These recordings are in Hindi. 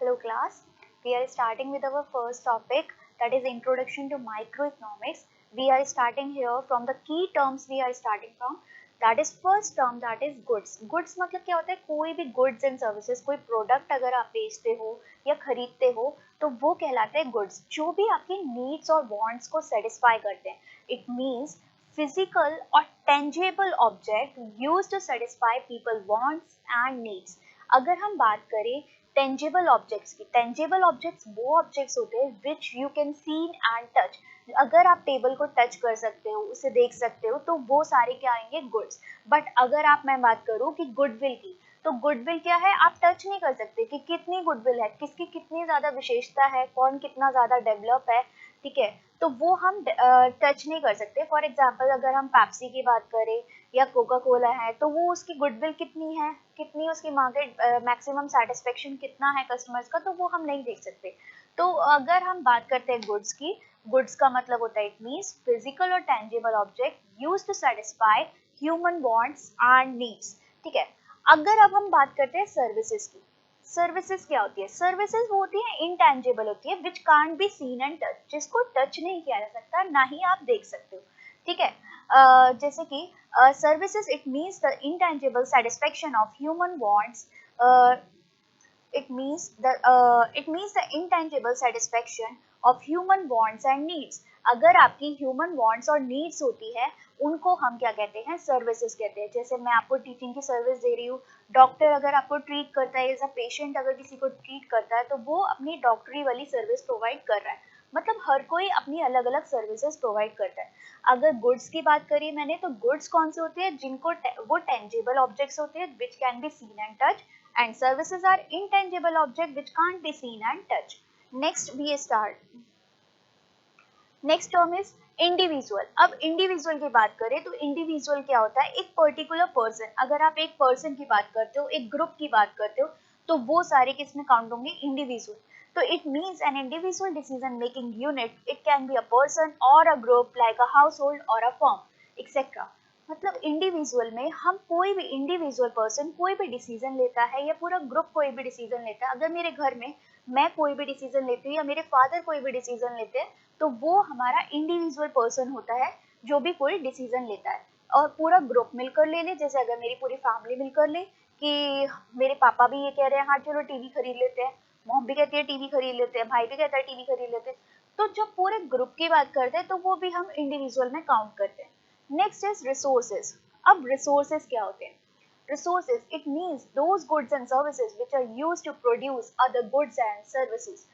Hello class, we are starting with our first topic, that is introduction to microeconomics. We are starting here from the key terms we are starting from, that is first term, that is goods. Goods मतलब क्या होता है, कोई भी goods and services, कोई प्रोडक्ट अगर आप बेचते हो या खरीदते हो तो वो कहलाते हैं goods, जो भी आपकी नीड्स और वांट्स को सेटिस्फाई करते हैं. It means physical or tangible object used to satisfy people wants and needs. अगर हम बात करें टेंजिबल ऑब्जेक्ट्स की, टेंजिबल ऑब्जेक्ट्स वो ऑब्जेक्ट्स होते हैं which you can seen and touch. अगर आप टेबल को टच कर सकते हो, उसे देख सकते हो, तो वो सारे क्या आएंगे, गुड्स. बट अगर मैं बात करूँ कि गुडविल की, तो गुडविल क्या है, आप टच नहीं कर सकते कि कितनी गुडविल है, किसकी कितनी ज्यादा विशेषता है, कौन कितना ज्यादा डेवलप है, ठीक है, तो वो हम टच नहीं कर सकते. फॉर एग्जाम्पल अगर हम पेप्सी की बात करें या कोका कोला है, तो वो उसकी गुडविल कितनी है, कितनी उसकी मार्केट मैक्सिमम सेटिस्फेक्शन कितना है कस्टमर्स का, तो वो हम नहीं देख सकते. तो अगर हम बात करते हैं गुड्स की, गुड्स का मतलब होता है इट मीन्स फिजिकल और tangible object used to satisfy human wants and needs, ठीक है. अगर अब हम बात करते हैं सर्विसेज की, सर्विसेज क्या होती है, सर्विसेज वो होती है इनटेंजिबल होती है, विच can't be seen and touch, जिसको टच नहीं किया जा सकता, ना ही आप देख सकते हो, ठीक है. जैसे कि services, it means the intangible satisfaction of human wants. It means the intangible satisfaction of human wants and needs. अगर आपकी human wants और needs होती है, उनको हम क्या कहते हैं, सर्विसेज कहते हैं. जैसे मैं आपको टीचिंग की सर्विस दे रही हूँ, डॉक्टर अगर आपको ट्रीट करता है, एज अ पेशेंट अगर किसी को ट्रीट करता है, तो वो अपनी डॉक्टरी वाली सर्विस प्रोवाइड कर रहा है. मतलब हर कोई अपनी अलग अलग सर्विसेज प्रोवाइड करता है. अगर गुड्स की बात करी मैंने, तो गुड्स कौन से होते हैं, जिनको वो टेंजिबल ऑब्जेक्ट्स होते हैं which can be seen and touch, and services are intangible object which can't be seen and touch. Next we start, next term is individual. अब इंडिविजुअल की बात करें तो इंडिविजुअल क्या होता है, एक पर्टिकुलर पर्सन. अगर आप एक पर्सन की बात करते हो, एक ग्रुप की बात करते हो, तो वो सारे किसमें काउंट होंगे, इंडिविजुअल. तो it means an individual decision making unit. It can be a person or a group like a household or a firm, etc. मतलब इंडिविजुअल में हम कोई भी इंडिविजुअल पर्सन कोई भी डिसीजन लेता है या पूरा ग्रुप कोई भी डिसीजन लेता है. अगर मेरे घर में मैं कोई भी डिसीजन लेती हूँ या मेरे फादर कोई भी डिसीजन लेते हैं, तो वो हमारा इंडिविजुअल पर्सन होता है जो भी कोई डिसीजन लेता है. और पूरा ग्रुप मिलकर ले ले, जैसे अगर मेरी पूरी फैमिली मिलकर ले कि मेरे पापा भी ये कह रहे हैं हाँ चलो टीवी खरीद लेते हैं, मॉम भी कहती है टीवी खरीद लेते हैं, भाई भी कहता है टीवी खरीद लेते हैं, तो जब पूरे ग्रुप की बात करते हैं तो वो भी हम इंडिविजुअल में काउंट करते हैं. Next is resources. अब रिसोर्सेज क्या होते हैं, resources, it means those goods and services which are used to produce other goods and services.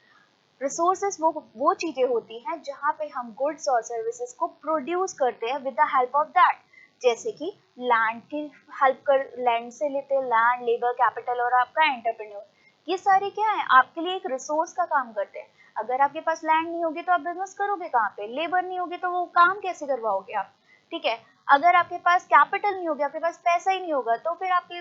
Resources वो चीजें होती हैं जहाँ पे हम गुड्स और सर्विसेज को प्रोड्यूस करते हैं with the help of that. जैसे कि लैंड की हेल्प कर, लैंड से लेते हैं, लैंड, लेबर, कैपिटल और आपका एंटरप्रेन्योर, ये सारे क्या है, आपके लिए एक रिसोर्स का काम करते हैं. अगर आपके पास लैंड नहीं होगी तो आप बिजनेस करोगे कहाँ पे, लेबर नहीं होगी तो वो काम कैसे करवाओगे आप, ठीक है. अगर आपके पास कैपिटल नहीं होगा, आपके पास पैसा ही नहीं होगा, तो फिर आपके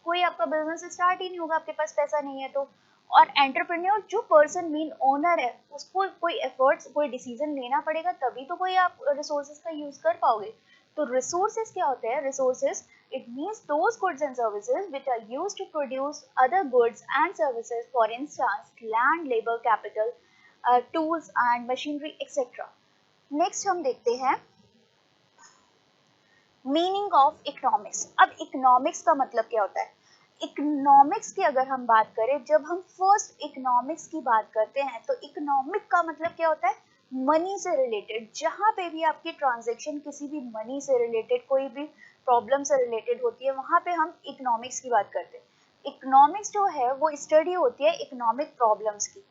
कोई आपका बिजनेस स्टार्ट ही नहीं होगा, आपके पास पैसा नहीं है तो. और एंटरप्रेन्योर जो पर्सन मीन ओनर है, उसको कोई एफर्ट्स, कोई डिसीजन लेना पड़ेगा, तभी तो कोई आप रिसोर्सेज का यूज कर पाओगे. तो रिसोर्सेज क्या होते हैं, resources it means those goods and services which are used to produce other goods and services, for instance land, labor, capital, tools and machinery, etc. Next हम देखते हैं मीनिंग ऑफ इकोनॉमिक्स. अब इकोनॉमिक्स का मतलब क्या होता है, इकोनॉमिक्स की अगर हम बात करें, जब हम फर्स्ट इकोनॉमिक्स की बात करते हैं तो इकोनॉमिक का मतलब क्या होता है, मनी से रिलेटेड. जहाँ पे भी आपकी ट्रांजेक्शन किसी भी मनी से रिलेटेड, कोई भी प्रॉब्लम से रिलेटेड होती है, वहाँ पे हम इकोनॉमिक्स की बात करते हैं. इकोनॉमिक्स जो है वो स्टडी होती है इकोनॉमिक प्रॉब्लम्स की.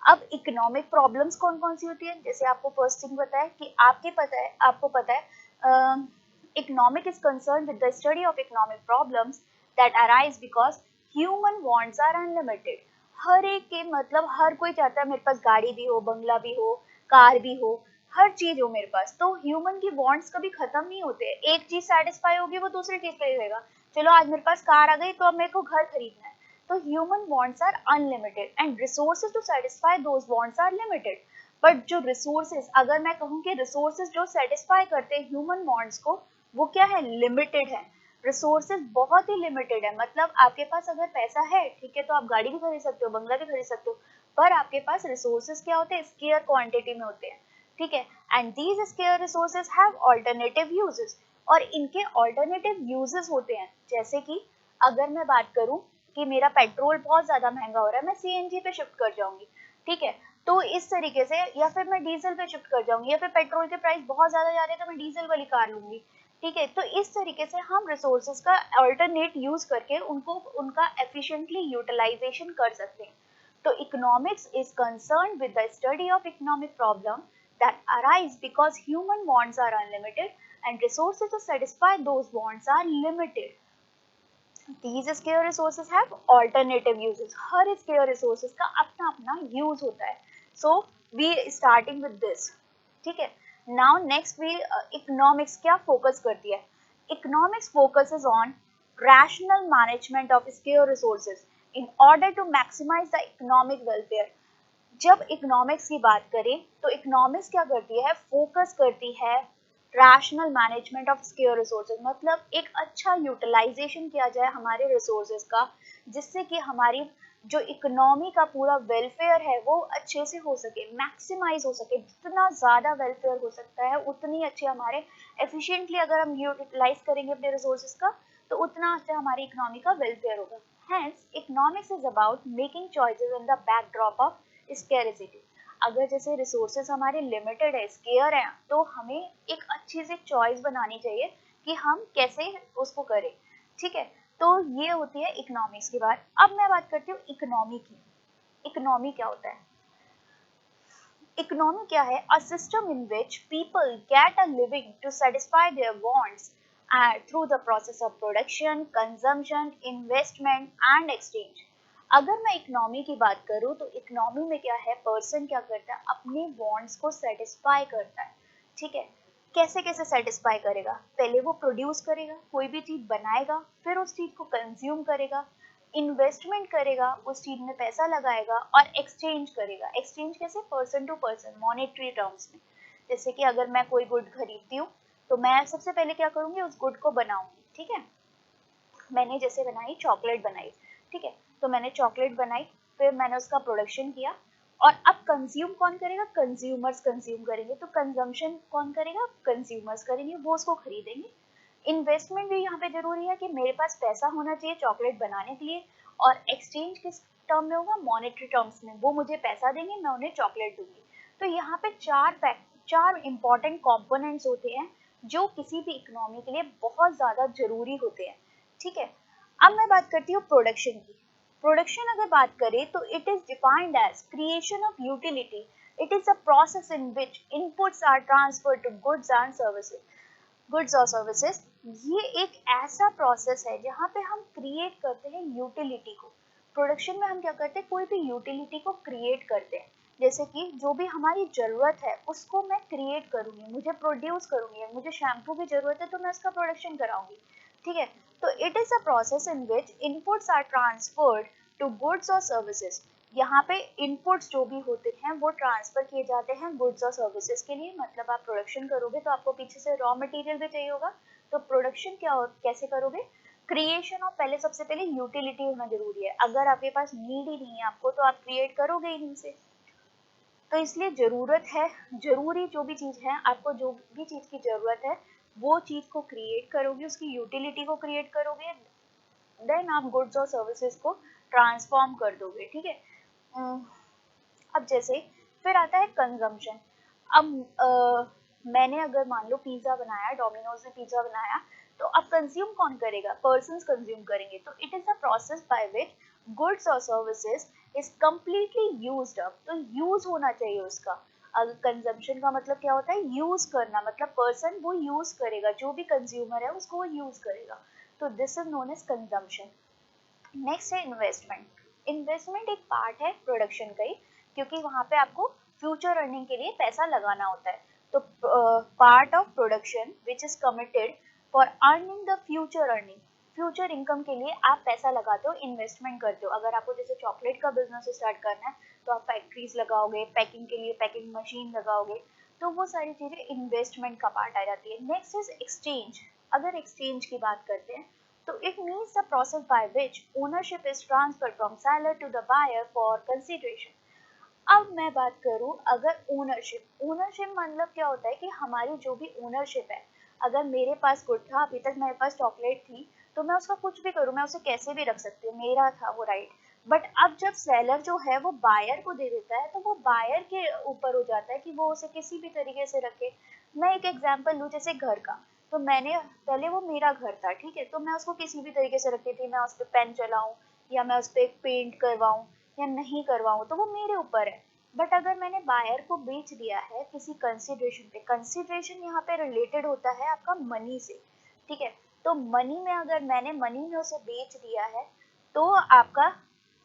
अब इकोनॉमिक प्रॉब्लम्स कौन कौन सी होती है, जैसे आपको फर्स्ट थिंग पता है कि आपको पता है economic is concerned with the study of economic problems that arise because human wants are unlimited. हर एक के मतलब हर कोई चाहता है मेरे पास गाड़ी भी हो, बंगला भी हो, कार भी हो, हर चीज हो मेरे पास. तो ह्यूमन की वांट्स कभी खत्म नहीं होते. एक चीज सेटिस्फाई होगी वो दूसरी चीज पे रहेगा. चलो आज मेरे पास कार आ गई तो अब मेरे को घर खरीदना है. तो human wants are unlimited and resources to satisfy those wants are limited. But जो रिसोर्सेज, अगर मैं कहूँ कि रिसोर्सेज जो सेटिस्फाई करते हैं ह्यूमन वांट्स को, वो क्या है, लिमिटेड है. रिसोर्सेज बहुत ही लिमिटेड है, मतलब आपके पास अगर पैसा है, ठीक है, तो आप गाड़ी भी खरीद सकते हो, बंगला भी खरीद सकते हो, पर आपके पास रिसोर्सेज क्या होते हैं, स्केयर क्वांटिटी में होते हैं, ठीक है। And these square resources have alternative uses, और इनके ऑल्टरनेटिव यूजेस होते हैं, जैसे कि अगर मैं बात करूं कि मेरा पेट्रोल बहुत ज्यादा महंगा हो रहा है, मैं सीएनजी पे शिफ्ट कर जाऊंगी, ठीक है, तो इस तरीके से, या फिर मैं डीजल पे शिफ्ट कर जाऊंगी, या फिर पेट्रोल के प्राइस बहुत ज्यादा जा रहे हैं तो मैं डीजल वाली कार लूंगी, ठीक है। तो इस तरीके से हम रिसोर्सेज का अल्टरनेट यूज करके उनको उनका एफिशिएंटली यूटिलाइजेशन कर सकते हैं। तो economics is concerned with the study of economic problem that arise because human wants are unlimited and resources to satisfy those wants are limited. These scarce resources have alternative uses. Her scarce resources का अपना अपना use होता है. So we starting with this. ठीक है. Now next we economics क्या focus करती है? Economics focuses on rational management of scarce resources in order to maximize the economic welfare. जब इकोनॉमिक्स की बात करें तो इकोनॉमिक्स क्या करती है, फोकस करती है rational management of square resources, मतलब एक अच्छा यूटिलाइजेशन किया जाए हमारे रिसोर्सेज का, जिससे कि हमारी जो इकोनॉमी का पूरा वेलफेयर है वो अच्छे से हो सके, मैक्सिमाइज हो सके, जितना ज़्यादा वेलफेयर हो सकता है उतनी अच्छी हमारे एफिशिएंटली अगर हम यूटिलाइज करेंगे अपने रिसोर्सेज का, तो उतना अच्छा हमारी इकोनॉमी का वेलफेयर होगा। Hence, economics is about making choices in the backdrop of scarcity. अगर जैसे रिसोर्सेज हमारे लिमिटेड है, स्केयर है, तो हमें एक अच्छी सी चॉइस बनानी चाहिए कि हम कैसे उसको करें, ठीक है। तो ये होती है इकोनॉमिक्स की बात। अब मैं बात करती हूँ इकोनॉमी की। इकोनॉमी क्या होता है? इकोनॉमी क्या है? A system in which people get a living to satisfy their wants through the process of production, consumption, investment and exchange. अगर मैं इकोनॉमी की बात करूँ तो इकोनॉमी में क्या है, पर्सन क्या करता है, अपने वांट्स को सेटिस्फाई करता है, ठीक है। कैसे कैसे सेटिस्फाई करेगा? पहले वो प्रोड्यूस करेगा, कोई भी चीज बनाएगा, फिर उस चीज को कंज्यूम करेगा, इन्वेस्टमेंट करेगा, उस चीज में पैसा लगाएगा, और एक्सचेंज करेगा। एक्सचेंज कैसे? Person to person, monetary terms में। जैसे कि अगर मैं कोई गुड खरीदती हूँ तो मैं सबसे पहले क्या करूंगी, उस गुड को बनाऊंगी, ठीक है। मैंने जैसे बनाई, चॉकलेट बनाई, ठीक है, तो मैंने चॉकलेट बनाई, फिर मैंने उसका प्रोडक्शन किया, और अब कंज्यूम कौन करेगा? कंज्यूमर्स कंज्यूम करेंगे। तो कंजम्पशन कौन करेगा? कंज्यूमर्स करेंगे, वो उसको खरीदेंगे। इन्वेस्टमेंट भी यहाँ पे जरूरी है कि मेरे पास पैसा होना चाहिए चॉकलेट बनाने के लिए, और एक्सचेंज किस टर्म में होगा? मॉनेटरी टर्म्स में। वो मुझे पैसा देंगे, मैं उन्हें चॉकलेट दूंगी। तो यहाँ पे चार इंपॉर्टेंट कंपोनेंट्स होते हैं जो किसी भी इकोनॉमी के लिए बहुत ज्यादा जरूरी होते हैं, ठीक है। अब मैं बात करती हूँ प्रोडक्शन की। प्रोडक्शन अगर बात करें तो it is defined as creation of utility. It is a process in which inputs are transfer to goods and services. Goods और सर्विसेज, ये एक ऐसा प्रोसेस है जहाँ पे हम क्रिएट करते हैं यूटिलिटी को। प्रोडक्शन में हम क्या करते हैं, कोई भी यूटिलिटी को क्रिएट करते हैं। जैसे कि जो भी हमारी जरूरत है उसको मैं क्रिएट करूंगी, मुझे प्रोड्यूस करूंगी। मुझे शैम्पू की जरूरत है तो मैं उसका प्रोडक्शन कराऊंगी, ठीक है। तो it is a process in which inputs are transferred to goods और सर्विसेज। यहाँ पे इनपुट्स जो भी होते हैं वो ट्रांसफर किए जाते हैं गुड्स और सर्विसेज के लिए। मतलब आप प्रोडक्शन करोगे तो आपको पीछे से रॉ मटेरियल भी चाहिए होगा, तो प्रोडक्शन कैसे करोगे? क्रिएशन ऑफ, पहले सबसे पहले यूटिलिटी होना जरूरी है। अगर आपके पास नीड ही नहीं है आपको, तो आप क्रिएट करोगे ही नहीं से। तो इसलिए जरूरत है, जरूरी जो भी चीज है, आपको जो भी चीज की जरूरत है वो चीज को क्रिएट करोगे, उसकी यूटिलिटी को क्रिएट करोगे, देन आप गुड्स और सर्विसेज को ट्रांसफॉर्म कर दोगे, ठीक है। अब जैसे फिर आता है कंजम्पशन। अब मैंने अगर मान लो पिज्जा बनाया, डोमिनोज ने पिज्जा बनाया, तो अब कंज्यूम कौन करेगा? पर्सन्स कंज्यूम करेंगे। तो it is a process by which goods और services is completely used up. तो यूज होना चाहिए उसका। अगर कंजम्पशन का मतलब क्या होता है? यूज करना, मतलब पर्सन वो यूज करेगा, जो भी कंज्यूमर है उसको वो यूज करेगा। तो this is known as consumption. Next है इन्वेस्टमेंट। इन्वेस्टमेंट एक पार्ट है प्रोडक्शन का ही, क्योंकि वहां पे आपको फ्यूचर अर्निंग के लिए पैसा लगाना होता है। तो part of production which is committed for earning the future earning. Future income के लिए आप पैसा लगाते हो, इन्वेस्टमेंट करते हो। अगर आपको जैसे चॉकलेट का बिजनेस स्टार्ट करना है तो आप फैक्ट्रीज लगाओगे, पैकिंग के लिए पैकिंग मशीन लगाओगे, तो वो सारी चीजें इन्वेस्टमेंट का पार्ट आ जाती है। Next is exchange. अगर एक्सचेंज की बात करते हैं तो it means the process by which ownership is transfer from seller to the buyer for consideration. अब मैं बात करूं अगर ओनरशिप, ओनरशिप मतलब क्या होता है कि हमारी जो भी ओनरशिप है, अगर मेरे पास गुड था, अभी तक मेरे पास चॉकलेट थी, तो मैं उसका कुछ भी करूं, मैं उसे कैसे भी रख सकती हूँ, मेरा था वो राइट। बट अब जब सेलर जो है वो बायर को दे देता है तो वो बायर के ऊपर हो जाता है कि वो उसे किसी भी तरीके से रखे। मैं एक एग्जांपल लूं जैसे घर का, तो मैंने पहले वो मेरा घर था, ठीक है, तो मैं उसको किसी भी तरीके से रखती थी, मैं उस पर पेन चलाऊं या मैं उस पर पेंट करवाऊं या नहीं करवाऊं, तो वो मेरे ऊपर है। बट अगर मैंने बायर को बेच दिया है किसी कंसिडरेशन पे, कंसिडरेशन यहाँ पे रिलेटेड होता है आपका मनी से, ठीक है, तो मनी में अगर मैंने मनी में उसे बेच दिया है तो आपका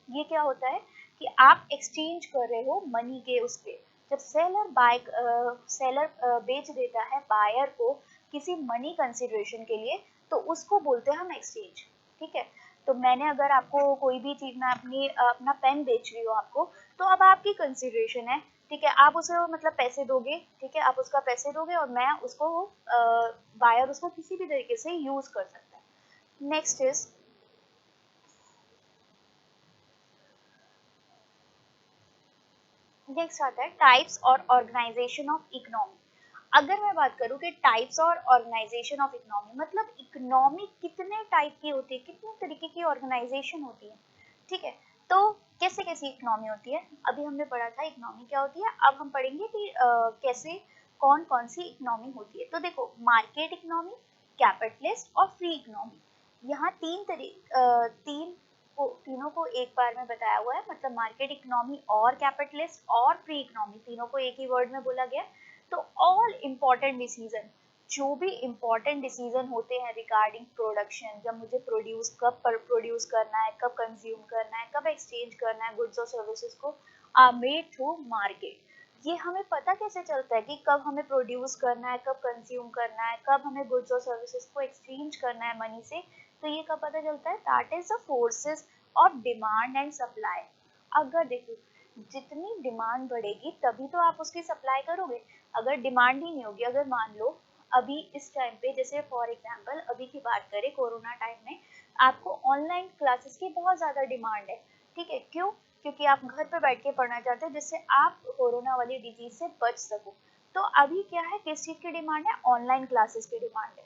ये क्या होता है कि आप एक्सचेंज कर रहे हो मनी के उस पे। जब सेलर बेच देता है बायर को किसी मनी कंसिडरेशन के लिए तो उसको बोलते हैं हम एक्सचेंज, ठीक है। तो मैंने अगर आपको कोई भी चीज, मैं अपना पेन बेच रही हूँ आपको, तो अब आपकी कंसिडरेशन है, ठीक है, आप उसे मतलब पैसे दोगे, ठीक है, आप उसका पैसे दोगे और मैं उसको बायर उसको किसी भी तरीके से यूज कर सकता है। नेक्स्ट इज, नेक्स्ट आता है टाइप्स और ऑर्गेनाइजेशन ऑफ इकोनॉमी। अगर मैं बात करूं कि टाइप्स और ऑर्गेनाइजेशन ऑफ इकोनॉमी मतलब इकोनॉमी कितने टाइप की होती है, कितने तरीके की ऑर्गेनाइजेशन होती है, ठीक है। तो कैसे कैसी इकोनॉमी होती है, अभी हमने पढ़ा था इकोनॉमी क्या होती है, अब हम पढ़ेंगे कि कैसे कौन कौन सी इकोनॉमी होती है। तो देखो, मार्केट इकोनॉमी, कैपिटलिस्ट और फ्री इकोनॉमी, यहाँ तीनों को एक बार में बताया हुआ है, मतलब मार्केट इकोनॉमी और कैपिटलिस्ट और फ्री इकोनॉमी तीनों को एक ही वर्ड में बोला गया। तो ऑल इम्पोर्टेंट डिसीजन, जो भी इम्पोर्टेंट डिसीजन होते हैं रिगार्डिंग प्रोडक्शन, जब मुझे प्रोड्यूस करना है, कब कंज्यूम करना है, कब एक्सचेंज करना है गुड्स और सर्विसेज को, आर मेड थ्रू मार्केट। ये हमें पता कैसे चलता है कि कब हमें प्रोड्यूस करना है, कब कंज्यूम करना है, कब हमें गुड्स और सर्विसेज को एक्सचेंज करना है मनी से, तो ये कब पता चलता है, that is the forces of demand and supply. अगर देखो, जितनी डिमांड बढ़ेगी तभी तो आप उसकी सप्लाई करोगे, अगर डिमांड ही नहीं होगी, अगर मान लो अभी इस टाइम पे, जैसे फॉर एग्जांपल अभी की बात करें कोरोना टाइम में, आपको ऑनलाइन क्लासेस की बहुत ज़्यादा डिमांड है, ठीक है, क्यों, क्योंकि आप घर पे बैठ के पढ़ना चाहते हो जिससे आप कोरोना वाली डिजीज से बच सको। तो अभी क्या है, किस चीज़ की डिमांड है, ऑनलाइन क्लासेस की डिमांड है,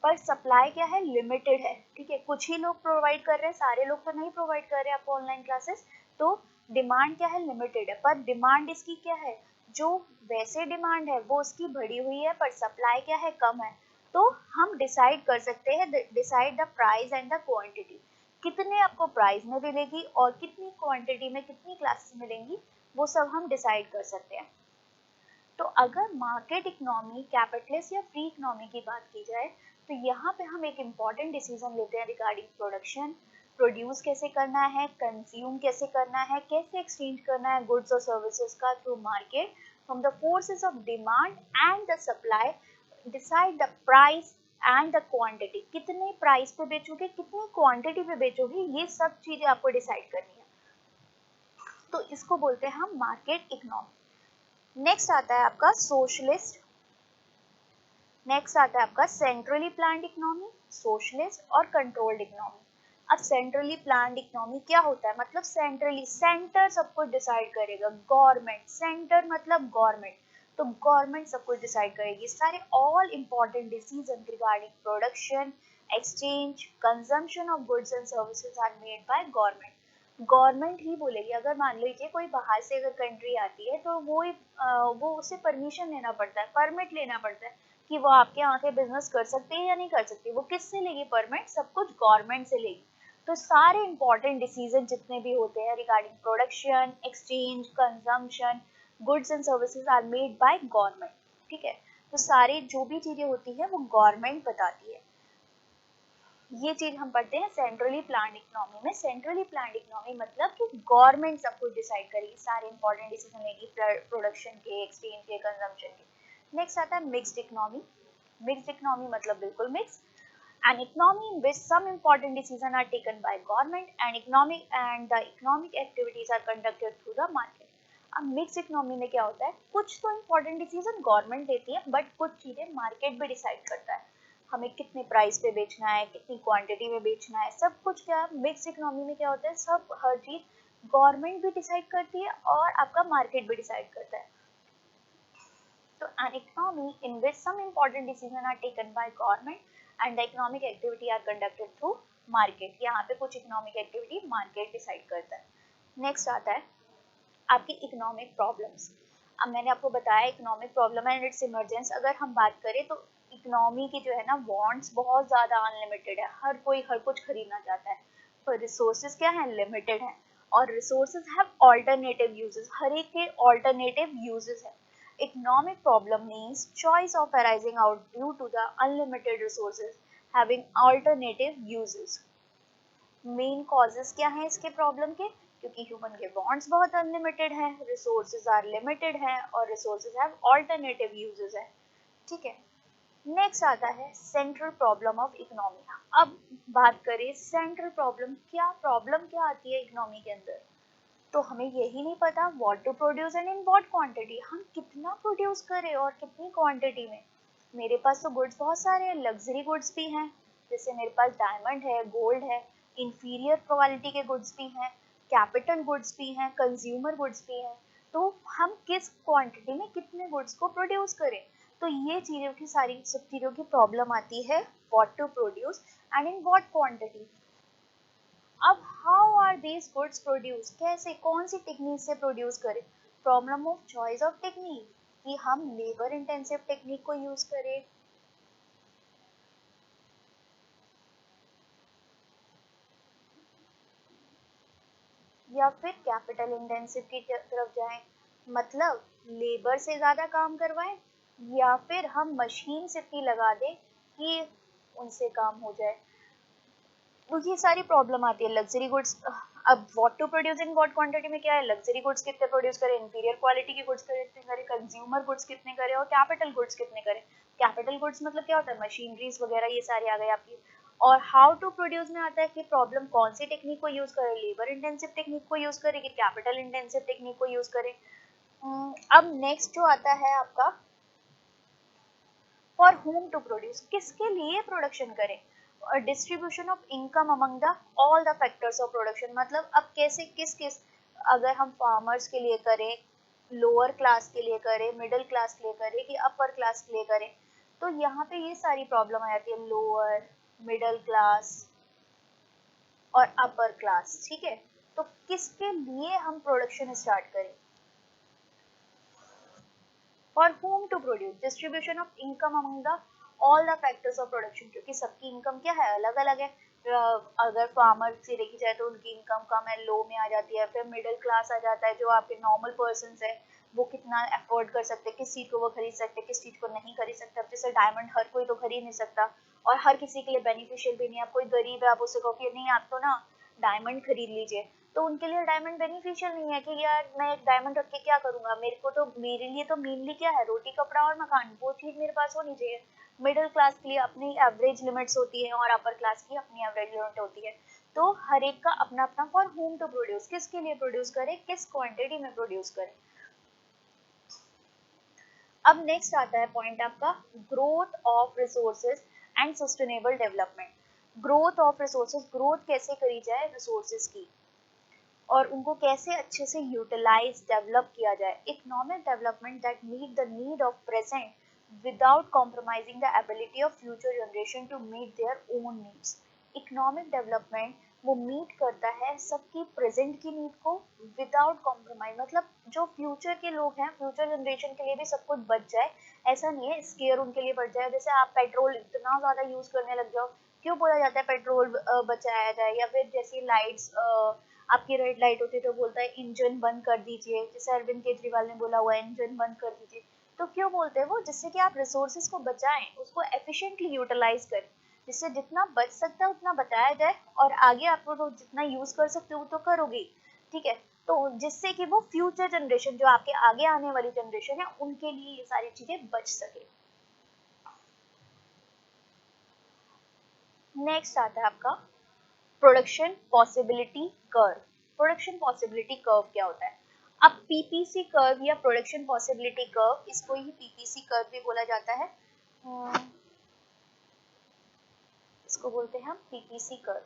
पर सप्लाई क्या है, लिमिटेड है, ठीक है, कुछ ही लोग प्रोवाइड कर रहे हैं, सारे लोग तो नहीं प्रोवाइड कर रहे हैं आपको ऑनलाइन क्लासेस। तो डिमांड क्या है, लिमिटेड है, पर डिमांड इसकी क्या है, जो वैसे डिमांड है वो उसकी बढ़ी हुई है, पर सप्लाई क्या है, कम है। तो हम डिसाइड कर सकते हैं, decide the price and the quantity, कितने आपको प्राइस में मिलेगी और कितनी क्वांटिटी में कितनी क्लासेस मिलेंगी, वो सब हम डिसाइड कर सकते हैं। तो अगर मार्केट इकोनॉमी, कैपिटलिस्ट या फ्री इकोनॉमी की बात की जाए, तो यहाँ पे हम एक इम्पॉर्टेंट डिसीजन लेते हैं रिगार्डिंग प्रोडक्शन, प्रोड्यूस कैसे करना है, कंज्यूम कैसे करना है, कैसे एक्सचेंज करना है गुड्स और सर्विसेज का through market, from the forces of demand and the supply, decide the price and the quantity, कितने प्राइस पे बेचोगे, कितनी क्वांटिटी पे बेचोगे, ये सब चीजें आपको डिसाइड करनी है। तो इसको बोलते हैं हम मार्केट इकोनॉमी। नेक्स्ट आता है आपका सोशलिस्ट, नेक्स्ट आता है आपका सेंट्रली प्लान्ड इकोनॉमी, सोशलिस्ट और कंट्रोल्ड इकोनॉमी। अब सेंट्रली प्लान्ड इकोनॉमी क्या होता है, मतलब सेंट्रली, सेंटर सब कुछ डिसाइड करेगा, गवर्नमेंट, सेंटर मतलब गवर्नमेंट, तो गवर्नमेंट सब कुछ डिसाइड करेगी, सारे all important decision regarding production, exchange, consumption of goods and services are made by government. Government ही बोलेगी, अगर मान लीजिए कोई बाहर से अगर कंट्री आती है तो वो उसे परमिशन लेना पड़ता है, परमिट लेना पड़ता है कि वो आपके यहाँ के बिजनेस कर सकते हैं या नहीं कर सकते, वो किससे लेगी परमिट, सब कुछ गवर्नमेंट से लेगी। तो सारे इंपॉर्टेंट डिसीजन जितने भी होते हैं regarding production, exchange, consumption, goods and services are made by government, ठीक है। तो सारी जो भी चीजें होती है वो गवर्नमेंट बताती है। ये चीज हम पढ़ते हैं सेंट्रली प्लान्ड इकोनॉमी में। सेंट्रली प्लान्ड इकोनॉमी मतलब कि गवर्नमेंट सब कुछ डिसाइड करेगी, सारे इंपॉर्टेंट डिसीजन लेगी प्रोडक्शन के, एक्सचेंज के, कंजम्पशन के। नेक्स्ट आता है मिक्स्ड इकोनॉमी। मिक्स्ड इकोनॉमी मतलब बिल्कुल mix, an economy in which some important decisions are taken by government and the economic activities are conducted through the market। अब मिक्स इकोनॉमी में क्या होता है, कुछ तो इम्पोर्टेंट डिसीजन गवर्नमेंट देती है बट कुछ चीजें मार्केट भी डिसाइड करता है। हमें कितने प्राइस पे बेचना है, कितनी क्वांटिटी में बेचना है, सब कुछ क्या मिक्स इकोनॉमी में क्या होता है, सब हर चीज गवर्नमेंट भी डिसाइड करती है और आपका मार्केट भी डिसाइड करता है। तो an economy in which some important decisions are taken by government and the economic activity are conducted through market। यहाँ पे कुछ इकोनॉमिक एक्टिविटी मार्केट डिसाइड करता है। नेक्स्ट आता है आपकी इकोनॉमिक प्रॉब्लम्स। अब मैंने आपको बताया economic problem and it's emergence. अगर हम बात करें तो इकोनॉमी की जो है ना वांट्स बहुत ज़्यादा अनलिमिटेड है, हर कोई हर कुछ खरीदना चाहता है, पर रिसोर्सेज क्या है, लिमिटेड है। और रिसोर्सेज हैव ऑल्टरनेटिव यूजेस, हर एक के ऑल्टरनेटिव यूजेस है। Economic problem means choice of arising out due to the unlimited resources having alternative uses। Main causes क्या है इसके प्रॉब्लम के, क्योंकि ह्यूमन के वांट्स बहुत अनलिमिटेड हैं, रिसोर्सेज आर लिमिटेड हैं और रिसोर्सेज हैव ऑल्टरनेटिव यूजेस है। ठीक है, नेक्स्ट आता है सेंट्रल प्रॉब्लम ऑफ इकोनॉमी। अब बात करें सेंट्रल प्रॉब्लम क्या आती है इकोनॉमी के अंदर, तो हमें यही नहीं पता what to produce and in what quantity, हम कितना प्रोड्यूस करें और कितनी क्वांटिटी में। मेरे पास तो गुड्स बहुत सारे हैं, लग्जरी गुड्स भी हैं, जैसे मेरे पास डायमंड है, गोल्ड है, इंफीरियर क्वालिटी के गुड्स भी हैं, कैपिटल गुड्स भी हैं, कंज्यूमर गुड्स भी हैं। तो हम किस क्वांटिटी में कितने गुड्स को प्रोड्यूस करें, तो ये चीज़ों की सारी सब चीज़ों की प्रॉब्लम आती है what to produce and in what quantity. अब how are these goods produce, कैसे कौन सी टेक्निक से प्रोड्यूस करें, problem of choice of technique, कि हम लेबर इंटेंसिव टेक्निक को यूज करें या फिर कैपिटल इंटेंसिव की तरफ जाएं, मतलब लेबर से ज्यादा काम करवाएं, या फिर हम मशीन से इतनी लगा दें कि उनसे काम हो जाए। तो ये सारी प्रॉब्लम आती है लग्जरी गुड्स। अब what to produce in what quantity में क्या है, लग्जरी गुड्स कितने प्रोड्यूस करें, इंफीरियर क्वालिटी के गुड्स कितने करें, कंज्यूमर गुड्स कितने करें और कैपिटल गुड्स कितने करें। कैपिटल गुड्स मतलब क्या होता है, मशीनरीज वगैरह ये सारी आ गई आपकी। और हाउ टू प्रोड्यूस में आता है कि प्रॉब्लम कौन सी टेक्निक को यूज करें, लेबर इंटेंसिव टेक्निक को यूज करें कि कैपिटल इंटेंसिव टेक्निक को यूज करें। अब नेक्स्ट जो आता है आपका फॉर होम टू प्रोड्यूस, किसके लिए प्रोडक्शन करें, और distribution of income among the all the factors of production, मतलब अब कैसे किस किस, अगर हम फार्मर्स के लिए करें, लोअर क्लास के लिए करें, मिडिल क्लास के लिए करें कि अपर क्लास के लिए करें, तो यहाँ पे ये सारी प्रॉब्लम आ जाती है, लोअर, मिडिल क्लास और अपर क्लास। ठीक है, तो किसके लिए हम प्रोडक्शन स्टार्ट करें, for whom to produce, distribution of income among the all the factors of production, क्योंकि सबकी इनकम क्या है, अलग अलग है। अगर फार्मर से देखी जाए तो उनकी इनकम कम है, लो में आ जाती है, फिर मिडिल क्लास आ जाता है, जो आपके नॉर्मल पर्सन है वो कितना अफोर्ड कर सकते हैं, किस चीज को वो खरीद सकते हैं, किस चीज को नहीं खरीद सकते। अब जैसे डायमंड हर कोई तो खरीद नहीं सकता और हर किसी के लिए बेनिफिशियल भी नहीं है। अब कोई गरीब है, आप उससे कहो कि नहीं आप तो ना डायमंड खरीद लीजिए, तो उनके लिए डायमंड बेनिफिशियल नहीं है कि यार मैं एक डायमंड रख के क्या करूंगा, मेरे को तो मेरे लिए तो मेनली क्या है, रोटी कपड़ा और मकान, वो चीज मेरे पास होनी चाहिए। मिडिल क्लास के लिए अपनी एवरेज लिमिट्स होती है और अपर क्लास की अपनी एवरेज लिमिट होती है। तो हर एक का अपना अपना फॉर होम टू प्रोड्यूस, किसके लिए प्रोड्यूस करें, किस क्वांटिटी में प्रोड्यूस करें। अब नेक्स्ट आता है पॉइंट आपका growth of resources and sustainable development. Growth of resources, growth कैसे करी जाए रिसोर्सेज की और उनको कैसे अच्छे से यूटिलाइज डेवलप किया जाए। Economic development that meet the need of present without compromising the ability of future generation to meet their own needs. Economic development वो मीट करता है सबकी प्रेजेंट की नीड को विदाउट कॉम्प्रोमाइज, मतलब जो फ्यूचर के लोग हैं, फ्यूचर जनरेशन के लिए भी सब कुछ बच जाए, ऐसा नहीं है स्केयर उनके लिए बढ़ जाए। जैसे आप पेट्रोल इतना ज्यादा यूज करने लग जाओ, क्यों बोला जाता है पेट्रोल बचाया जाए, या फिर जैसी लाइट्स, आपकी रेड लाइट होती है तो बोलता है इंजन बंद कर दीजिए, जैसे अरविंद केजरीवाल ने बोला हुआ है इंजन बंद कर दीजिए। तो क्यों बोलते हैं वो, जिससे कि आप रिसोर्सेज को बचाएं, उसको एफिशिएंटली यूटिलाइज करें, जिससे जितना बच सकता है उतना बताया जाए और आगे आप तो जितना यूज कर सकते हो तो करोगे। ठीक है, तो जिससे कि वो फ्यूचर जनरेशन, जो आपके आगे आने वाली जनरेशन है, उनके लिए ये सारी चीजें बच सके। नेक्स्ट आता है आपका production possibility curve. Production possibility curve क्या होता है, अब पीपीसी कर्व या प्रोडक्शन पॉसिबिलिटी कर्व, इसको ही पीपीसी कर्व भी बोला जाता है। इसको बोलते हैं हम पीपीसी कर्व।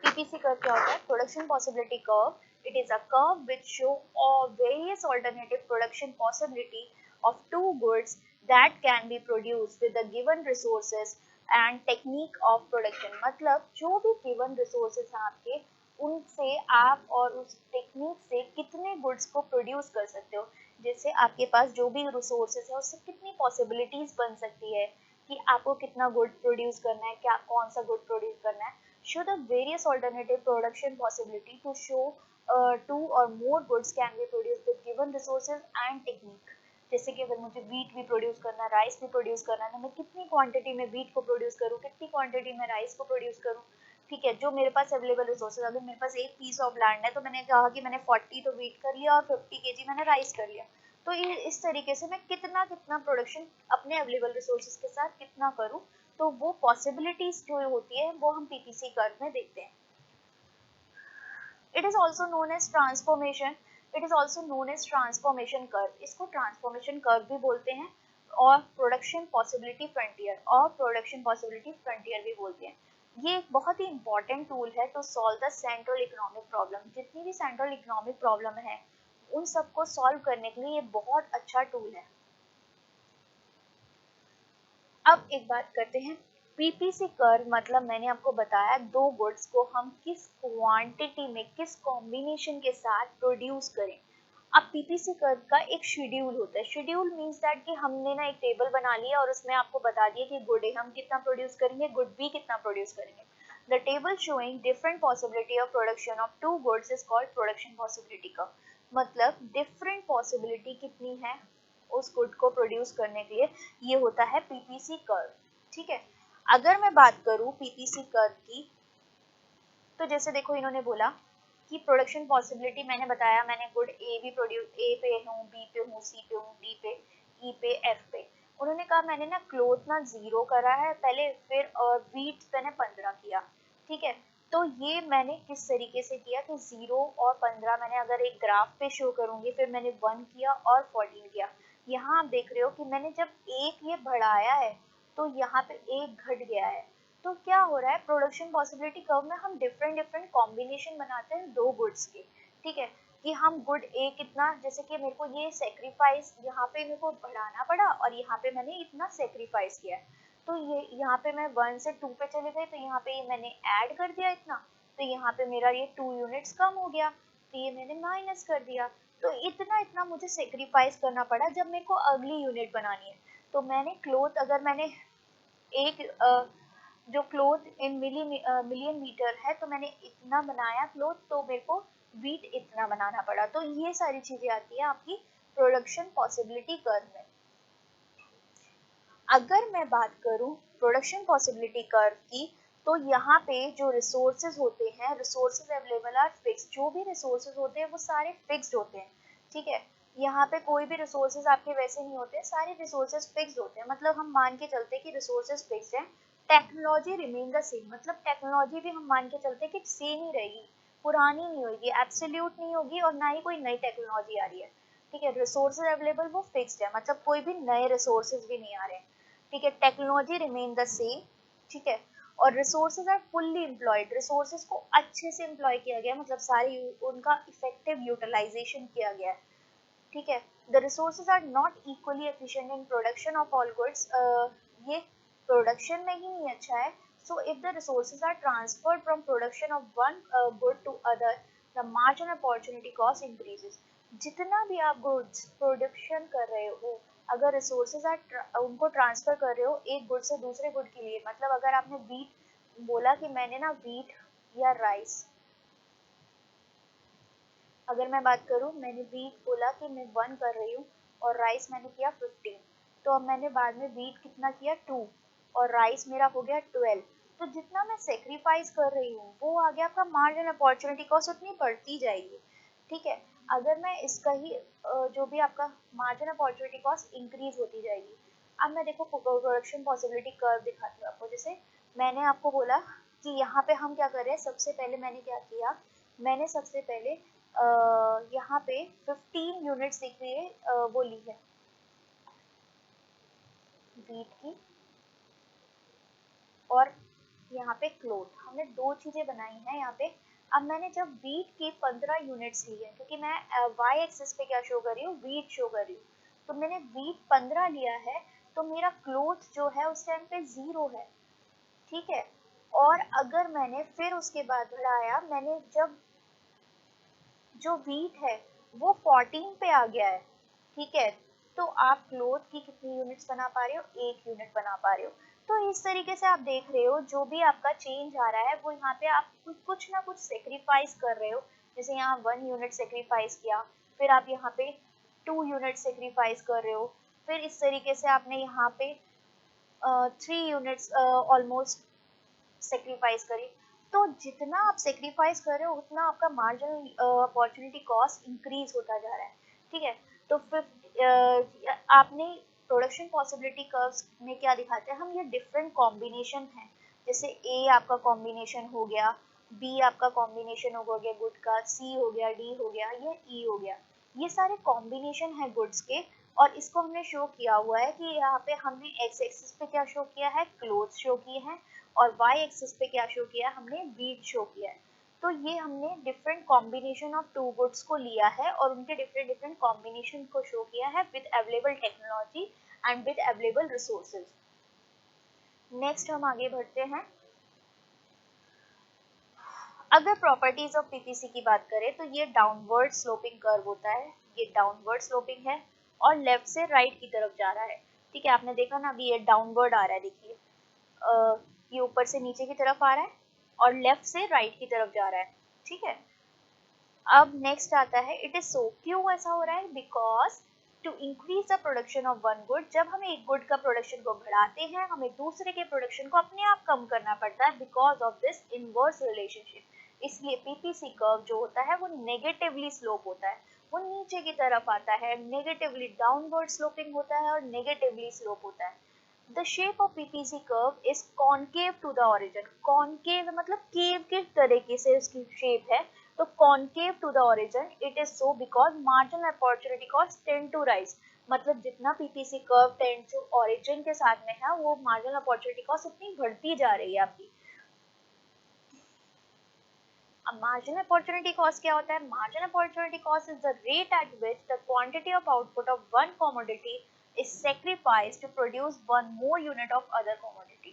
पीपीसी कर्व क्या होता है? Production possibility curve. It is a curve which show all various alternative production possibility of two goods that can be produced with the given resources and technique of production. मतलब जो भी given resources हैं आपके, उनसे आप और उस टेक्निक से कितने गुड्स को प्रोड्यूस कर सकते हो। जैसे आपके पास जो भी रिसोर्सेज है उससे कितनी पॉसिबिलिटीज बन सकती है कि आपको कितना गुड प्रोड्यूस करना है, क्या कौन सा गुड प्रोड्यूस करना है। Show the various alternative production possibility to show two or more goods can be produced with given resources and technique. जैसे कि अगर मुझे वीट भी प्रोड्यूस करना है, राइस भी प्रोड्यूस करना है, तो मैं कितनी क्वांटिटी में वीट को प्रोड्यूस करूँ, कितनी क्वांटिटी में राइस को प्रोड्यूस करूँ। ठीक है, जो मेरे पास अवेलेबल रिसोर्सेज, अगर मेरे पास एक पीस ऑफ लैंड है तो मैंने कहा कि मैंने 40 तो वीट कर लिया और 50 केजी मैंने राइस कर लिया। तो इस तरीके से मैं कितना कितना प्रोडक्शन अपने अवेलेबल रिसोर्सेज के साथ कितना करूँ, तो वो पॉसिबिलिटीज जो होती है वो हम पीपीसी कर्व में देखते हैं। It is also known as transformation, it is also known as transformation curve. इसको ट्रांसफॉर्मेशन कर्व भी बोलते हैं और प्रोडक्शन पॉसिबिलिटी फ्रंटियर और प्रोडक्शन पॉसिबिलिटी फ्रंटियर भी बोलते हैं। ये एक बहुत ही इंपॉर्टेंट टूल है to solve the central economic problem. जितनी भी सेंट्रल इकोनॉमिक प्रॉब्लम है उन सबको सॉल्व करने के लिए ये बहुत अच्छा टूल है। अब एक बात करते हैं, पीपीसी कर्व मतलब मैंने आपको बताया दो गुड्स को हम किस क्वांटिटी में, किस कॉम्बिनेशन के साथ प्रोड्यूस करें। अब पीपीसी कर्व का एक शेड्यूल होता है। शेड्यूल मींस दैट कि हमने ना एक टेबल बना लिया और उसमें आपको बता दिया कि गुड ए हम कितना प्रोड्यूस करेंगे, गुड बी कितना प्रोड्यूस करेंगे। The table showing different possibility of production of two goods is called production possibility curve. मतलब डिफरेंट पॉसिबिलिटी कितनी है उस गुड को प्रोड्यूस करने के लिए, ये होता है पीपीसी कर्व। ठीक है, अगर मैं बात करूं पीपीसी कर्व की, तो जैसे देखो इन्होंने बोला कि प्रोडक्शन पॉसिबिलिटी, मैंने बताया मैंने गुड ए भी प्रोड्यूस, ए पे हूँ, बी पे हूँ, सी पे हूँ, डी पे, ई पे, एफ पे। उन्होंने कहा मैंने ना क्लोथ ना 0 करा है पहले, फिर वीट मैंने 15 किया। ठीक है, तो ये मैंने किस तरीके से किया कि 0 और 15 मैंने अगर एक ग्राफ पे शो करूंगी, फिर मैंने 1 किया और 14 किया। यहाँ आप देख रहे हो कि मैंने जब एक ये बढ़ाया है तो यहाँ पे एक घट गया है। तो क्या हो रहा है, प्रोडक्शन पॉसिबिलिटी कर्व में हम डिफरेंट डिफरेंट कॉम्बिनेशन बनाते हैं दो गुड्स के। ठीक है, कि हम गुड ए कितना, जैसे कि मेरे को ये सेक्रीफाइस यहाँ पे मेरे को बढ़ाना पड़ा और यहाँ पे मैंने इतना सेक्रीफाइस किया है, तो ये यहाँ पे मैं 1 से 2 पे चले गई, तो यहाँ पे ये मैंने ऐड कर दिया इतना, तो यहाँ पे मेरा ये 2 यूनिट्स कम हो गया, तो ये मैंने माइनस कर दिया। तो इतना इतना मुझे सेक्रीफाइस करना पड़ा जब मेरे को अगली यूनिट बनानी है। तो मैंने क्लोथ, अगर मैंने एक जो क्लोथ इन मिलियन मीटर है तो मैंने इतना बनाया क्लोथ, तो मेरे को वीट इतना बनाना पड़ा। तो ये सारी चीजें आती है आपकी प्रोडक्शन पॉसिबिलिटी कर्व में। अगर मैं बात करूं प्रोडक्शन पॉसिबिलिटी कर्व की, तो यहाँ पे जो रिसोर्सेज होते हैं, रिसोर्सेज अवेलेबल आर फिक्स। जो भी रिसोर्सेज होते हैं वो सारे फिक्स्ड होते हैं। ठीक है, यहाँ पे कोई भी रिसोर्सेज आपके वैसे नहीं होते, सारे रिसोर्सेज फिक्स्ड होते हैं। मतलब हम मान के चलते हैं कि रिसोर्सेज फिक्स्ड है, टेक्नोलॉजी रिमेन द सेम। मतलब टेक्नोलॉजी भी हम मान के चलते हैं कि सेम ही रहेगी, पुरानी नहीं होगी, एब्सोल्यूट नहीं होगी और ना ही कोई नई टेक्नोलॉजी आ रही है। ठीक है, रिसोर्सेज अवेलेबल वो फिक्स्ड है, मतलब कोई भी नए रिसोर्सेज भी नहीं आ रहे हैं। ठीक है, टेक्नोलॉजी रिमेन द सेम। ठीक है, और resources are fully employed. Resources को अच्छे से एम्प्लॉय किया गया, मतलब सारी उनका इफेक्टिव यूटिलाइजेशन किया गया है। ठीक है, the resources are not equally efficient in production of all goods. ये प्रोडक्शन में ही नहीं अच्छा है। So if the resources are transferred from production of one good to other, the margin opportunity cost increases. जितना भी आप गुड्स प्रोडक्शन कर रहे हो, अगर रिसोर्सेज उनको ट्रांसफर कर रहे हो एक गुड से दूसरे गुड के लिए, मतलब अगर आपने वीट बोला कि मैंने ना वीट या राइस, अगर मैं बात करूं मैंने वीट बोला कि मैं 1 कर रही हूँ और राइस मैंने किया 15, तो अब मैंने बाद में वीट कितना किया 2 और राइस मेरा हो गया 12। तो जितना मैं सेक्रीफाइस कर रही हूँ वो आगे आपका मार्जिन अपॉर्चुनिटी कॉस्ट उतनी बढ़ती जाएगी। ठीक है, अगर मैं इसका ही जो भी आपका मार्जिन अपॉर्चुनिटी कॉस्ट इंक्रीज होती जाएगी। अब मैं देखो प्रोडक्शन पॉसिबिलिटी कर्व दिखाती हूँ आपको। जैसे मैंने आपको बोला कि यहाँ पे हम क्या कर रहे हैं, सबसे पहले मैंने क्या किया, मैंने सबसे पहले यहाँ पे 15 यूनिट्स दिख रही है वो ली है। वीट की और यहाँ पे क्लोथ, हमने दो चीजें बनाई हैं यहाँ पे। अब मैंने जब वीट की 15 यूनिट्स ली है, क्योंकि मैं वाई एक्सिस पे क्या शो कर रही हूँ, वीट शो कर रही हूँ, तो मैंने वीट 15 लिया है, तो मेरा क्लोथ जो है उस टाइम पे 0 है, ठीक है। और अगर मैंने फिर उसके बाद बढ़ाया, मैंने जब जो वीट है वो 14 पे आ गया है, ठीक है, तो आप क्लोथ की कितनी यूनिट्स बना पा रहे हो, 1 यूनिट बना पा रहे हो। तो इस तरीके से आप देख रहे हो जो भी आपका चेंज आ रहा है वो यहाँ पे आप कुछ ना कुछ सेक्रीफाइस कर रहे हो। जैसे यहाँ 1 यूनिट सेक्रीफाइस किया, फिर आप यहाँ पे 2 यूनिट सेक्रीफाइस कर रहे हो, फिर इस तरीके से आपने यहाँ पे 3 यूनिट्स ऑलमोस्ट सेक्रीफाइस करी। तो जितना आप सेक्रीफाइस कर रहे हो उतना आपका मार्जिनल अपॉर्चुनिटी कॉस्ट इंक्रीज होता जा रहा है, ठीक है। तो फिर आपने प्रोडक्शन पॉसिबिलिटी कर्व्स में क्या दिखाते हैं हम, ये डिफरेंट कॉम्बिनेशन है। जैसे ए आपका कॉम्बिनेशन हो गया, बी आपका कॉम्बिनेशन हो गया गुड का, सी हो गया, डी हो गया, ये ई हो गया, ये सारे कॉम्बिनेशन है गुड्स के। और इसको हमने शो किया हुआ है कि यहाँ पे हमने एक्स एक्सिस पे क्या शो किया है, क्लोथ शो किए हैं, और वाई एक्सिस पे क्या शो किया है, हमने वीट शो किया है। तो ये हमने different combination of two goods को लिया है और उनके डिफरेंट डिफरेंट कॉम्बिनेशन को शो किया है with available technology and with available resources. Next हम आगे बढ़ते हैं। अगर प्रॉपर्टीज ऑफ पीपीसी की बात करें तो ये डाउनवर्ड स्लोपिंग कर्व होता है, ये डाउनवर्ड स्लोपिंग है और लेफ्ट से राइट की तरफ जा रहा है, ठीक है। आपने देखा ना, अभी ये डाउनवर्ड आ रहा है, देखिए ये ऊपर से नीचे की तरफ आ रहा है और लेफ्ट से राइट की तरफ जा रहा है, ठीक है। अब नेक्स्ट आता है इट इज सो, क्यों ऐसा हो रहा है, because to increase the production of one good, जब हम एक गुड का प्रोडक्शन को बढ़ाते हैं हमें दूसरे के प्रोडक्शन को अपने आप कम करना पड़ता है, because of this inverse relationship. इसलिए पीपीसी कर्व जो होता है वो नेगेटिवली स्लोप होता है, वो नीचे की तरफ आता है, नेगेटिवली डाउनवर्ड स्लोपिंग होता है और नेगेटिवली स्लोप होता है। The shape of PPC curve is concave to the origin. Concave मतलब केव के तरीके से इसकी शेप है, तो concave to the origin it is so because marginal opportunity cost tend to rise. मतलब जितना PPC curve tend to origin के साथ में है वो marginal opportunity cost इतनी बढ़ती जा रही है आपकी। अब marginal opportunity cost क्या होता है, marginal opportunity cost is the rate at which the quantity of output of one commodity is sacrificed to produce one more unit of other commodity.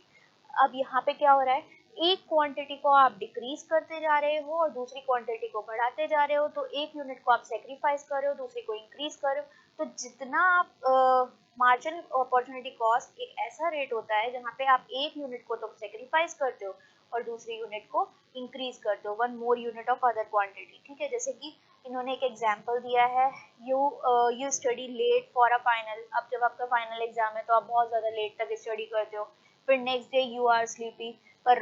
अब यहाँ पे क्या हो रहा है, एक क्वांटिटी को आप डिक्रीज करते जा रहे हो और दूसरी क्वांटिटी को बढ़ाते जा रहे हो, तो एक यूनिट को आप सेक्रीफाइस कर रहे हो, दूसरी को इंक्रीज कर रहे हो। तो जितना आप मार्जिनल अपॉर्चुनिटी कॉस्ट एक ऐसा रेट होता है जहाँ पे आप एक यूनिट को तो सेक्रीफाइस करते हो और दूसरी यूनिट को इंक्रीज करते हो, one more unit of other quantity, ठीक है। जैसे कि इन्होंने एक एग्जांपल दिया है, you study late for a final. अब जब आपका फाइनल एग्जाम है तो आप बहुत ज़्यादा लेट तक स्टडी करते हो, फिर next day you are sleepy, पर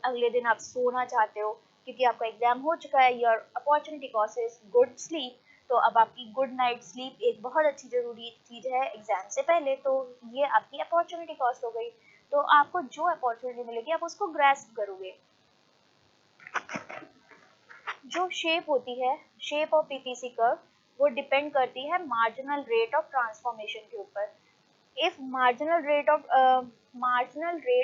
अगले दिन आप सोना चाहते हो क्योंकि आपका एग्जाम हो चुका है, your opportunity cost is good sleep. तो अब आपकी गुड नाइट स्लीप एक बहुत अच्छी जरूरी चीज है एग्जाम से पहले, तो ये आपकी अपॉर्चुनिटी कॉस्ट हो गई। तो आपको जो अपॉर्चुनिटी मिलेगी आप उसको ग्रैस्प करोगे। जो शेप होती है, शेप ऑफ पीपीसी कर्व, वो डिपेंड करती है मार्जिनल रेट ऑफ ट्रांसफॉर्मेशन के ऊपर। if marginal rate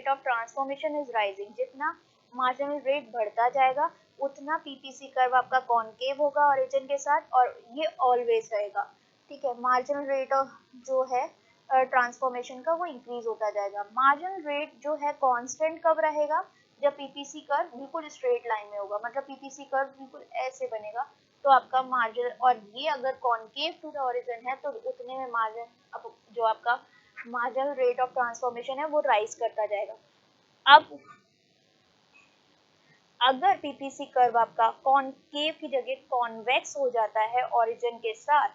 of transformation is rising, जितना marginal rate बढ़ता जाएगा उतना पीपीसी कर्व आपका कॉनकेव होगा ओरिजिन के साथ, और ये ऑलवेज रहेगा, ठीक है। मार्जिनल रेट ऑफ जो है ट्रांसफॉर्मेशन का वो इंक्रीज होता जाएगा। मार्जिनल रेट जो है कांस्टेंट कब रहेगा, जब पीपीसी कर्व बिल्कुल स्ट्रेट लाइन में होगा, मतलब पीपीसी कर्व बिल्कुल ऐसे बनेगा, तो आपका मार्जिन, और ये अगर कॉनकेव टू द ओरिजिन है तो उतने में मार्जिन जो आपका मार्जिनल रेट ऑफ ट्रांसफॉर्मेशन है वो राइज करता जाएगा। अब अगर पीपीसी कर्व आपका कॉनकेव की जगह कॉन्वेक्स हो जाता है ओरिजिन के साथ,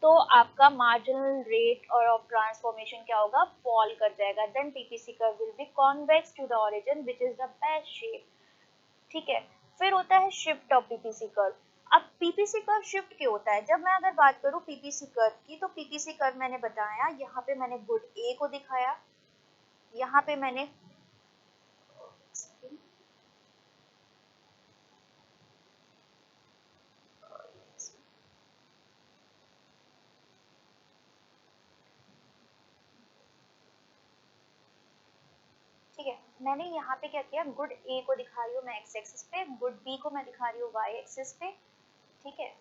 तो आपका मार्जिनल रेट और ऑफ ट्रांसफॉर्मेशन क्या होगा, फॉल कर जाएगा। Then PPC curve will be convex to the origin which is the best shape, ठीक है। फिर होता है शिफ्ट ऑफ पीपीसी कर्व। अब पीपीसी कर्व शिफ्ट क्यों होता है, जब मैं अगर बात करूं पीपीसी कर्व की, तो पीपीसी कर्व मैंने बताया, यहाँ पे मैंने गुड ए को दिखाया, यहाँ पे मैंने मैंने यहाँ पे क्या किया, गुड ए को दिखा रही हूँ मैं एक्स एक्सिस पे, गुड बी को मैं दिखा रही हूँ वाई एक्सिस पे, ठीक है।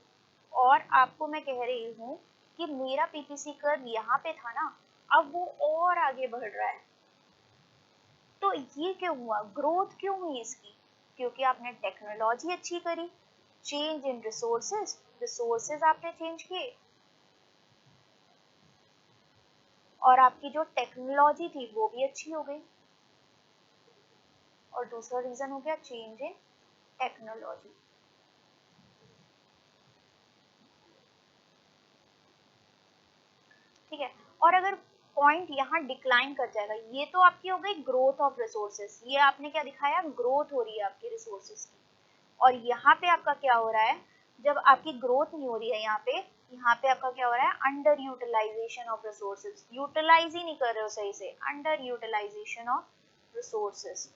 और आपको मैं कह रही हूँ कि मेरा पीपीसी कर्व यहाँ पे था ना, अब वो और आगे बढ़ रहा है। तो ये क्यों हुआ, ग्रोथ क्यों हुई इसकी? क्योंकि आपने टेक्नोलॉजी अच्छी करी, चेंज इन रिसोर्सेज, रिसोर्सेज आपने चेंज किए, और आपकी जो टेक्नोलॉजी थी वो भी अच्छी हो गई। और दूसरा रीजन हो गया चेंज इन टेक्नोलॉजी, ठीक है। और अगर पॉइंट यहाँ डिक्लाइन कर जाएगा, ये तो आपकी हो गई ग्रोथ ऑफ रिसोर्सेज, ये आपने क्या दिखाया, ग्रोथ हो रही है आपकी रिसोर्सेज की। और यहाँ पे आपका क्या हो रहा है, जब आपकी ग्रोथ नहीं हो रही है यहाँ पे आपका क्या हो रहा है, under utilization of resources, utilize ही नहीं कर रहे हो सही से, अंडर यूटिलाइजेशन ऑफ रिसोर्सेज,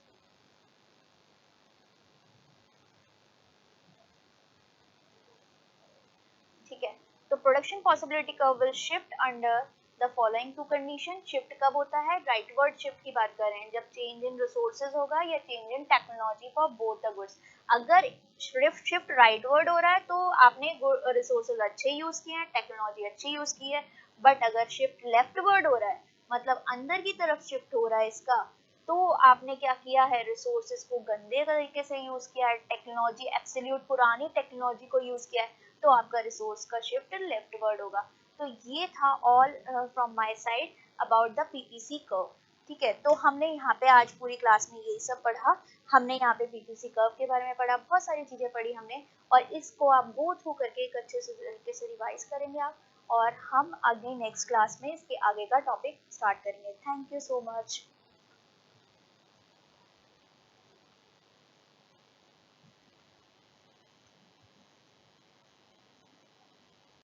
ठीक है। तो production possibility curve will shift under the following two condition. Shift कब होता है, राइटवर्ड शिफ्ट की बात कर रहे हैं, जब चेंज इन रिसोर्सेज होगा या change in technology for both the goods. अगर शिफ्ट राइटवर्ड हो रहा है तो आपने रिसोर्सेज अच्छे यूज किए हैं, टेक्नोलॉजी अच्छी यूज की है। बट अगर शिफ्ट लेफ्टवर्ड हो रहा है, मतलब अंदर की तरफ शिफ्ट हो रहा है इसका, तो आपने क्या किया है, रिसोर्सेज को गंदे तरीके से यूज किया है, टेक्नोलॉजी एब्सोल्यूट पुरानी टेक्नोलॉजी को यूज किया है, तो आपका रिसोर्स का शिफ्ट लेफ्टवर्ड होगा। तो ये था all from my side about the PPC curve, ठीक है। तो हमने यहाँ पे आज पूरी क्लास में यही सब पढ़ा, हमने यहाँ पे पीपीसी कर्व के बारे में पढ़ा, बहुत सारी चीजें पढ़ी हमने, और इसको आप गो थ्रू करके एक अच्छे से तरीके से रिवाइज करेंगे आप, और हम आगे नेक्स्ट क्लास में इसके आगे का टॉपिक स्टार्ट करेंगे। Thank you so much.